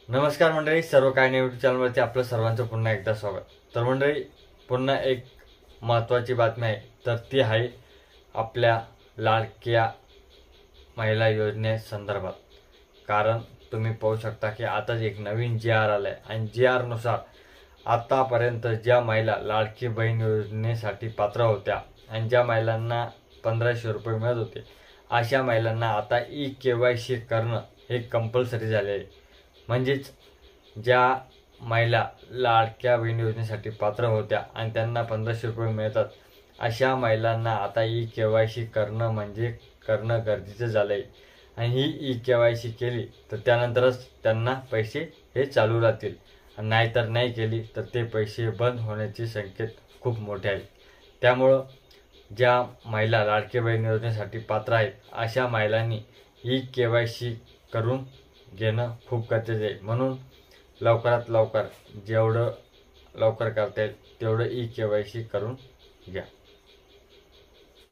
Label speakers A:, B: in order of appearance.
A: नमस्कार मंडळी, सर्व काय नाही यूट्यूब चॅनलवरती आपलं सर्वांचं पुन्हा एकदा स्वागत. तर मंडळी, पुन्हा एक महत्त्वाची बातमी आहे. तर ती आहे आपल्या लाडक्या महिला योजनेसंदर्भात. कारण तुम्ही पाहू शकता की आताच एक नवीन जी आर आला आहे आणि जी नुसार आतापर्यंत ज्या महिला लाडकी बहीण योजनेसाठी पात्र होत्या आणि ज्या महिलांना 1500 रुपये मिळत होते, अशा महिलांना आता KYC करणं हे कंपल्सरी झाले आहे. म्हणजेच ज्या महिला लाडक्या बहीण योजनेसाठी पात्र होत्या आणि त्यांना 1500 रुपये मिळतात, अशा महिलांना आता KYC करणं गरजेचं झालं आहे. आणि ही KYC केली तर त्यानंतरच त्यांना पैसे हे चालू राहतील. नाहीतर नाही केली तर ते पैसे बंद होण्याचे संकेत खूप मोठे आहेत. त्यामुळं ज्या महिला लाडकी बहीण योजनेसाठी पात्र आहेत, अशा महिलांनी KYC करून घेणं खूप गरजेचं आहे. म्हणून लवकरात लवकर जेवढं लवकर करता येईल तेवढं KYC करून घ्या.